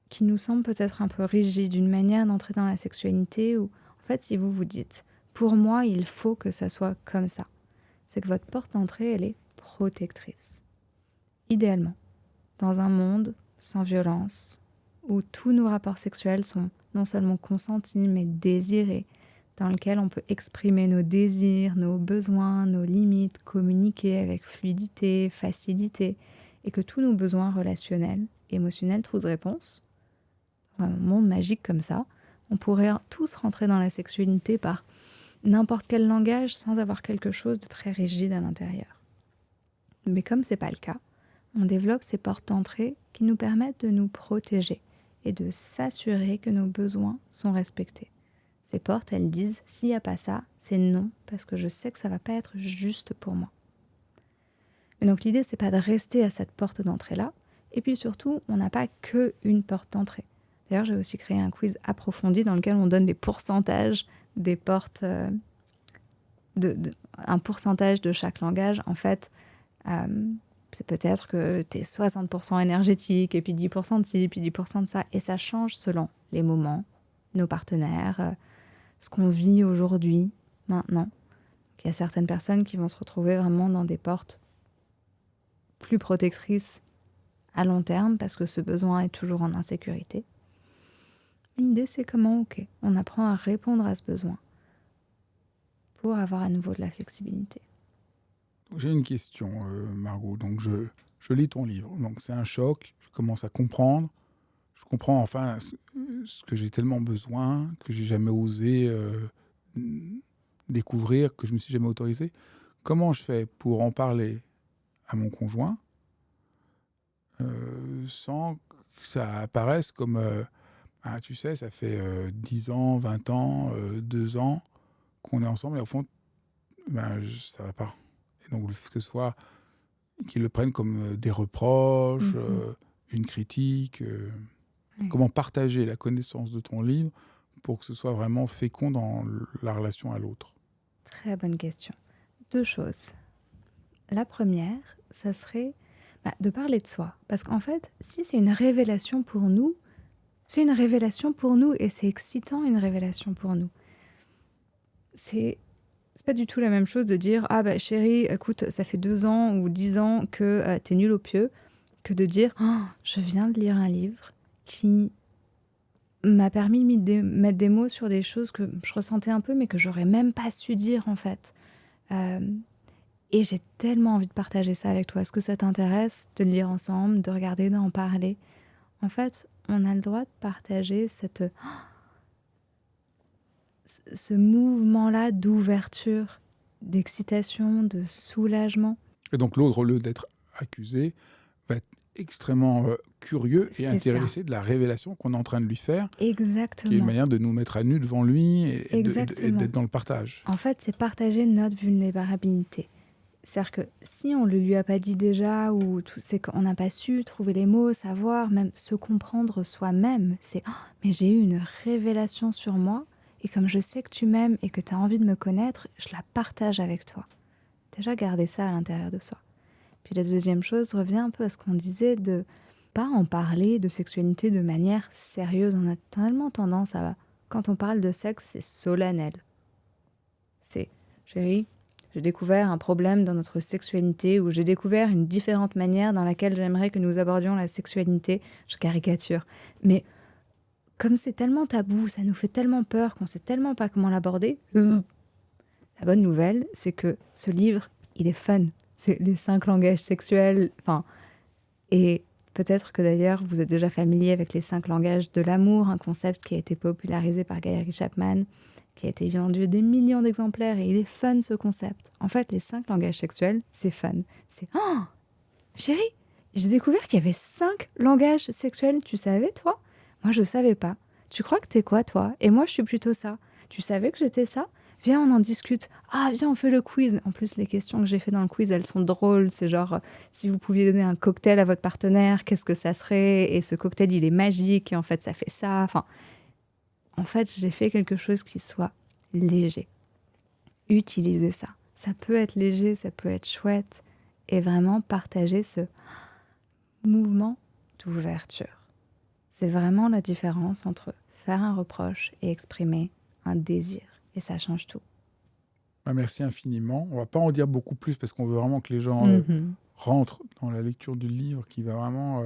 qui nous semble peut-être un peu rigide, une manière d'entrer dans la sexualité ou en fait, si vous vous dites, pour moi, il faut que ça soit comme ça, c'est que votre porte d'entrée, elle est protectrice. idéalement, dans un monde sans violence, où tous nos rapports sexuels sont non seulement consentis, mais désirés, dans lequel on peut exprimer nos désirs, nos besoins, nos limites, communiquer avec fluidité, facilité, et que tous nos besoins relationnels, émotionnels trouvent réponse. Dans un monde magique comme ça, on pourrait tous rentrer dans la sexualité par n'importe quel langage sans avoir quelque chose de très rigide à l'intérieur. Mais comme c'est pas le cas, on développe ces portes d'entrée qui nous permettent de nous protéger et de s'assurer que nos besoins sont respectés. Ces portes, elles disent, s'il n'y a pas ça, c'est non, parce que je sais que ça ne va pas être juste pour moi. Mais donc l'idée, c'est pas de rester à cette porte d'entrée-là, et puis surtout, on n'a pas qu'une porte d'entrée. D'ailleurs, j'ai aussi créé un quiz approfondi dans lequel on donne des pourcentages des portes, un pourcentage de chaque langage. En fait, c'est peut-être que tu es 60% énergétique, et puis 10% de ci, puis 10% de ça, et ça change selon les moments, nos partenaires, ce qu'on vit aujourd'hui, maintenant. Il y a certaines personnes qui vont se retrouver vraiment dans des portes plus protectrices à long terme parce que ce besoin est toujours en insécurité. L'idée, c'est comment, on apprend à répondre à ce besoin pour avoir à nouveau de la flexibilité. J'ai une question, Margot. Donc, je lis ton livre. Donc, c'est un choc. Je commence à comprendre. Je comprends enfin ce que j'ai tellement besoin, que j'ai jamais osé découvrir, que je me suis jamais autorisé. Comment je fais pour en parler à mon conjoint sans que ça apparaisse comme tu sais, ça fait 10 ans, 20 ans, 2 ans qu'on est ensemble et au fond, ça va pas. Et donc, que ce soit qu'ils le prennent comme des reproches, une critique. Comment partager la connaissance de ton livre pour que ce soit vraiment fécond dans la relation à l'autre? Très bonne question. 2 choses. La première, ça serait de parler de soi. Parce qu'en fait, si c'est une révélation pour nous, c'est une révélation pour nous et c'est excitant, une révélation pour nous. C'est pas du tout la même chose de dire « Ah bah chérie, écoute, ça fait 2 ans ou 10 ans que t'es nulle au pieu » que de dire oh, « Je viens de lire un livre qui m'a permis de mettre des mots sur des choses que je ressentais un peu mais que j'aurais même pas su dire en fait. Et j'ai tellement envie de partager ça avec toi. Est-ce que ça t'intéresse de le lire ensemble, de regarder, d'en parler ?» En fait, on a le droit de partager ce mouvement-là d'ouverture, d'excitation, de soulagement. Et donc l'autre, au lieu d'être accusé, va être extrêmement curieux et intéressé de la révélation qu'on est en train de lui faire. Exactement. Qui est une manière de nous mettre à nu devant lui et d'être dans le partage. En fait, c'est partager notre vulnérabilité. C'est-à-dire que si on ne le lui a pas dit déjà, ou c'est qu'on n'a pas su trouver les mots, savoir, même se comprendre soi-même, c'est oh, mais j'ai eu une révélation sur moi, et comme je sais que tu m'aimes et que tu as envie de me connaître, je la partage avec toi. Déjà, garder ça à l'intérieur de soi. Puis la deuxième chose revient un peu à ce qu'on disait de pas en parler de sexualité de manière sérieuse. On a tellement tendance à... Quand on parle de sexe, c'est solennel. C'est « Chérie, j'ai découvert un problème dans notre sexualité ou j'ai découvert une différente manière dans laquelle j'aimerais que nous abordions la sexualité. » Je caricature. Mais comme c'est tellement tabou, ça nous fait tellement peur qu'on sait tellement pas comment l'aborder. La bonne nouvelle, c'est que ce livre, il est fun. C'est les 5 langages sexuels. Et peut-être que d'ailleurs, vous êtes déjà familier avec les 5 langages de l'amour, un concept qui a été popularisé par Gary Chapman, qui a été vendu des millions d'exemplaires, et il est fun ce concept. En fait, les 5 langages sexuels, c'est fun. C'est « Oh, chérie, j'ai découvert qu'il y avait 5 langages sexuels, tu savais toi ? Moi, je savais pas. Tu crois que t'es quoi, toi ? Et moi, je suis plutôt ça. Tu savais que j'étais ça ? Viens, on en discute. Ah, viens, on fait le quiz. » En plus, les questions que j'ai fait dans le quiz, elles sont drôles. C'est genre, si vous pouviez donner un cocktail à votre partenaire, qu'est-ce que ça serait ? Et ce cocktail, il est magique. Et en fait, ça fait ça. En fait, j'ai fait quelque chose qui soit léger. Utilisez ça. Ça peut être léger, ça peut être chouette. Et vraiment partager ce mouvement d'ouverture. C'est vraiment la différence entre faire un reproche et exprimer un désir. Et ça change tout. Merci infiniment. On ne va pas en dire beaucoup plus parce qu'on veut vraiment que les gens rentrent dans la lecture du livre, qui va vraiment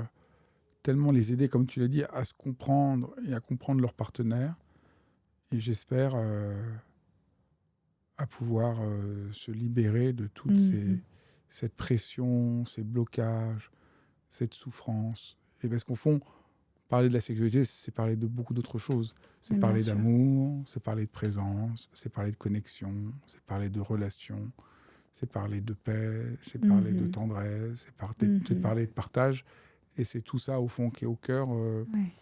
tellement les aider, comme tu l'as dit, à se comprendre et à comprendre leur partenaire. Et j'espère à pouvoir se libérer de toute Mhm. cette pression, ces blocages, cette souffrance. Et parce qu'au fond, parler de la sexualité, c'est parler de beaucoup d'autres choses. C'est Bien parler sûr. d'amour, c'est parler de présence, c'est parler de connexion, c'est parler de relation, c'est parler de paix, c'est parler de Mhm. tendresse, c'est Mhm. parler de partage. Et c'est tout ça, au fond, qui est au cœur, Ouais.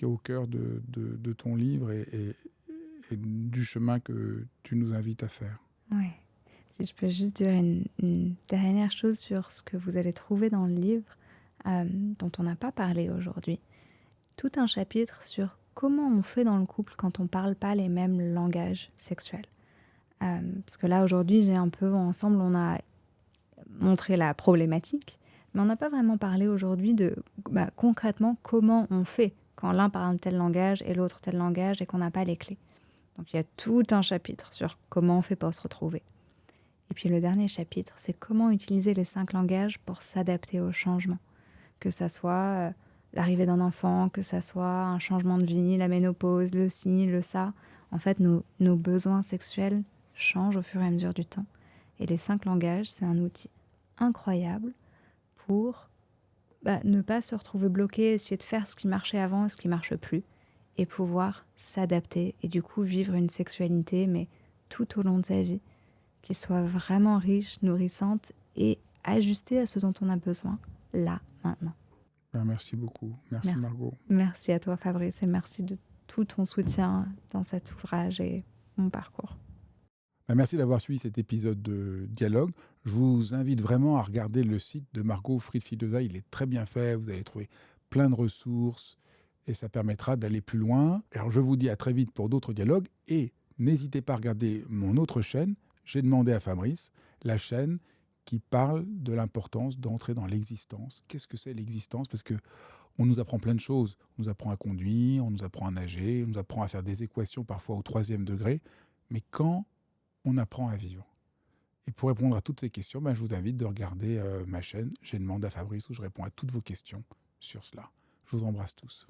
de ton livre et du chemin que tu nous invites à faire. Ouais. Si je peux juste dire une dernière chose sur ce que vous allez trouver dans le livre, dont on n'a pas parlé aujourd'hui. Tout un chapitre sur comment on fait dans le couple quand on ne parle pas les mêmes langages sexuels. Parce que là, aujourd'hui, j'ai un peu, ensemble, on a montré la problématique, mais on n'a pas vraiment parlé aujourd'hui de concrètement comment on fait quand l'un parle tel langage et l'autre tel langage et qu'on n'a pas les clés. Donc il y a tout un chapitre sur comment on fait pour se retrouver. Et puis le dernier chapitre, c'est comment utiliser les 5 langages pour s'adapter au changement. Que ça soit l'arrivée d'un enfant, que ça soit un changement de vie, la ménopause, le ci, le ça. En fait, nos besoins sexuels changent au fur et à mesure du temps. Et les 5 langages, c'est un outil incroyable pour ne pas se retrouver bloqué, essayer de faire ce qui marchait avant et ce qui ne marche plus, et pouvoir s'adapter et du coup vivre une sexualité, mais tout au long de sa vie, qui soit vraiment riche, nourrissante et ajustée à ce dont on a besoin, là, maintenant. Ben, merci beaucoup. Merci Merci. Margot. Merci à toi Fabrice et merci de tout ton soutien dans cet ouvrage et mon parcours. Ben, merci d'avoir suivi cet épisode de Dialogue. Je vous invite vraiment à regarder le site de Margot Fried-Fidosa. Il est très bien fait. Vous allez trouver plein de ressources et ça permettra d'aller plus loin. Alors je vous dis à très vite pour d'autres dialogues et n'hésitez pas à regarder mon autre chaîne. J'ai demandé à Fabrice, la chaîne qui parle de l'importance d'entrer dans l'existence. Qu'est-ce que c'est l'existence? Parce que on nous apprend plein de choses. On nous apprend à conduire, on nous apprend à nager, on nous apprend à faire des équations parfois au 3e degré. Mais quand on apprend à vivre? Et pour répondre à toutes ces questions, je vous invite de regarder ma chaîne. J'ai demandé à Fabrice où je réponds à toutes vos questions sur cela. Je vous embrasse tous.